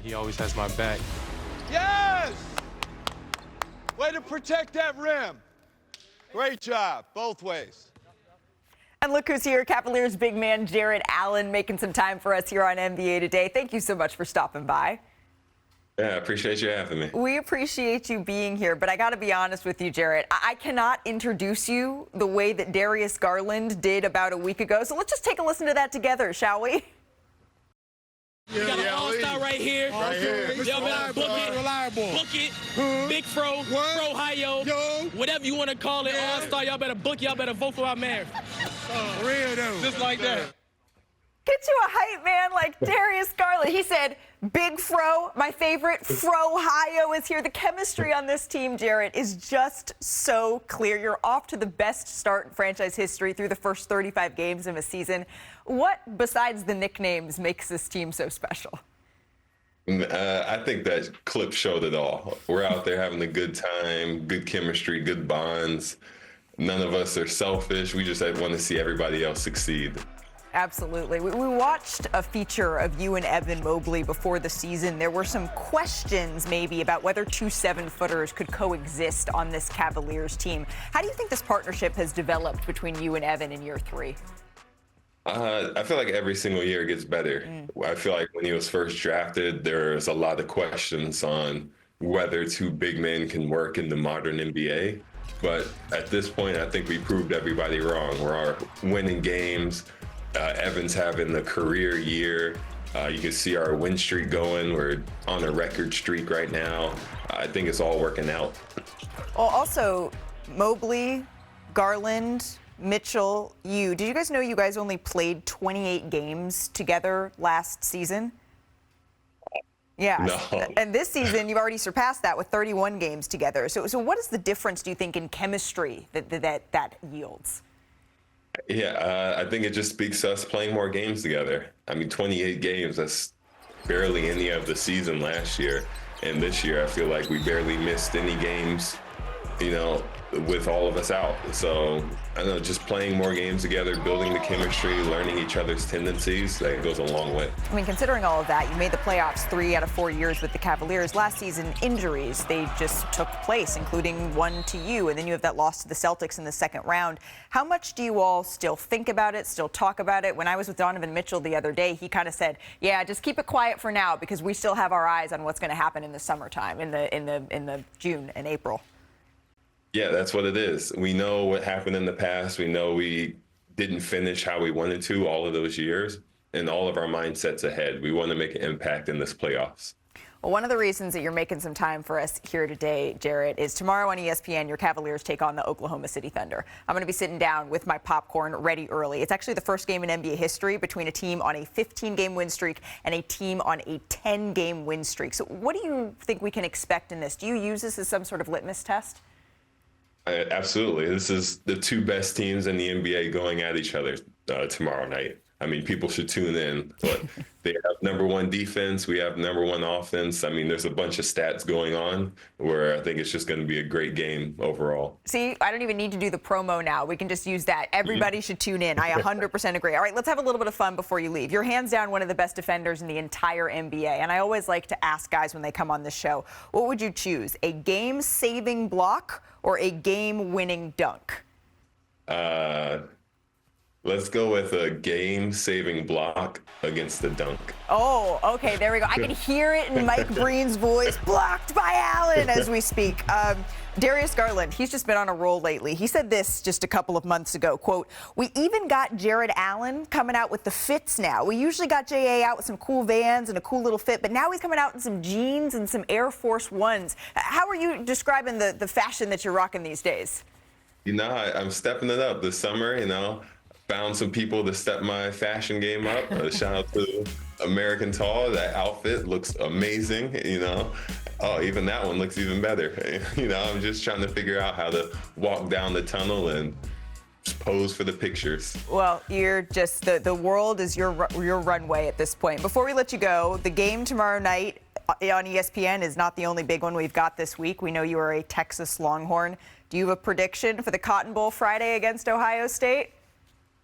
He always has my back. Yes! Way to protect that rim. Great job, both ways. And look who's here, Cavaliers big man Jarrett Allen, making some time for us here on NBA Today. Thank you so much for stopping by. Yeah, I appreciate you having me. We appreciate you being here, but I got to be honest with you, Jarrett. I cannot introduce you the way that Darius Garland did about a week ago, so let's just take a listen to that together, shall we? We got an all-star right here. Y'all better book it. Reliable. Book it. Big Fro. Fro Hio. Whatever you want to call it. All-star. Y'all better book. Y'all better vote for our mayor. Real though. Just like that. Get you a hype man like Darius Garland. He said, Big Fro, my favorite. Fro Hio is here. The chemistry on this team, Jarrett, is just so clear. You're off to the best start in franchise history through the first 35 games of a season. What, besides the nicknames, makes this team so special? I think that clip showed it all. We're out there having a good time, good chemistry, good bonds. None of us are selfish. We just want to see everybody else succeed. Absolutely. We watched a feature of you and Evan Mobley before the season. There were some questions maybe about whether two 7-footers could coexist on this Cavaliers team. How do you think this partnership has developed between you and Evan in year 3? I feel like every single year it gets better. I feel like when he was first drafted, there's a lot of questions on whether two big men can work in the modern NBA. But at this point, I think we proved everybody wrong. We're winning games. Evan's having a career year. You can see our win streak going. We're on a record streak right now. I think it's all working out. Well, also, Mobley, Garland, Mitchell, did you guys know you guys only played 28 games together last season? Yeah. No. And this season, you've already surpassed that with 31 games together. So what is the difference, do you think, in chemistry that yields? Yeah, I think it just speaks to us playing more games together. I mean, 28 games, that's barely any of the season last year. And this year, I feel like we barely missed any games, with all of us out. So I don't know, just playing more games together, building the chemistry, learning each other's tendencies, that goes a long way. I mean, considering all of that, you made the playoffs 3 out of 4 years with the Cavaliers. Last season, injuries, they just took place, including one to you, and then you have that loss to the Celtics in the second round. How much do you all still think about it, still talk about it? When I was with Donovan Mitchell the other day, he kind of said, yeah, just keep it quiet for now because we still have our eyes on what's going to happen in the summertime, in the June and April. Yeah, that's what it is. We know what happened in the past. We know we didn't finish how we wanted to all of those years, and all of our mindsets ahead. We want to make an impact in this playoffs. Well, one of the reasons that you're making some time for us here today, Jarrett, is tomorrow on ESPN, your Cavaliers take on the Oklahoma City Thunder. I'm going to be sitting down with my popcorn ready early. It's actually the first game in NBA history between a team on a 15-game win streak and a team on a 10-game win streak. So what do you think we can expect in this? Do you use this as some sort of litmus test? Absolutely. This is the two best teams in the NBA going at each other tomorrow night. I mean, people should tune in. But they have #1 defense. We have #1 offense. I mean, there's a bunch of stats going on where I think it's just going to be a great game overall. See, I don't even need to do the promo now. We can just use that. Everybody should tune in. I 100% agree. All right, let's have a little bit of fun before you leave. You're hands down one of the best defenders in the entire NBA. And I always like to ask guys when they come on this show, what would you choose, a game-saving block or a game-winning dunk? Let's go with a game-saving block against the dunk. Oh, okay, there we go. I can hear it in Mike Breen's voice, blocked by Allen as we speak. Darius Garland, he's just been on a roll lately. He said this just a couple of months ago, quote, we even got Jarrett Allen coming out with the fits now. We usually got J.A. out with some cool Vans and a cool little fit, but now he's coming out in some jeans and some Air Force Ones. How are you describing the fashion that you're rocking these days? I'm stepping it up this summer, Found some people to step my fashion game up. Shout out to American Tall. That outfit looks amazing, Oh, even that one looks even better. I'm just trying to figure out how to walk down the tunnel and just pose for the pictures. Well, you're just, the world is your runway at this point. Before we let you go, the game tomorrow night on ESPN is not the only big one we've got this week. We know you are a Texas Longhorn. Do you have a prediction for the Cotton Bowl Friday against Ohio State?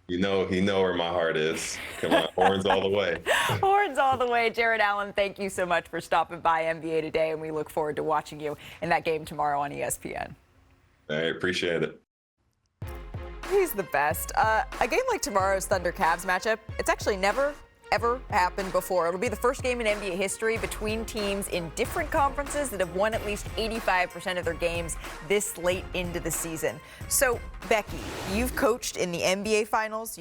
You know where my heart is. Come on, horns all the way. Horns all the way. Jarrett Allen, thank you so much for stopping by NBA Today, and we look forward to watching you in that game tomorrow on ESPN. I appreciate it. He's the best. A game like tomorrow's Thunder-Cavs matchup, it's actually never, ever happened before. It'll be the first game in NBA history between teams in different conferences that have won at least 85% of their games this late into the season. So, Becky, you've coached in the NBA Finals.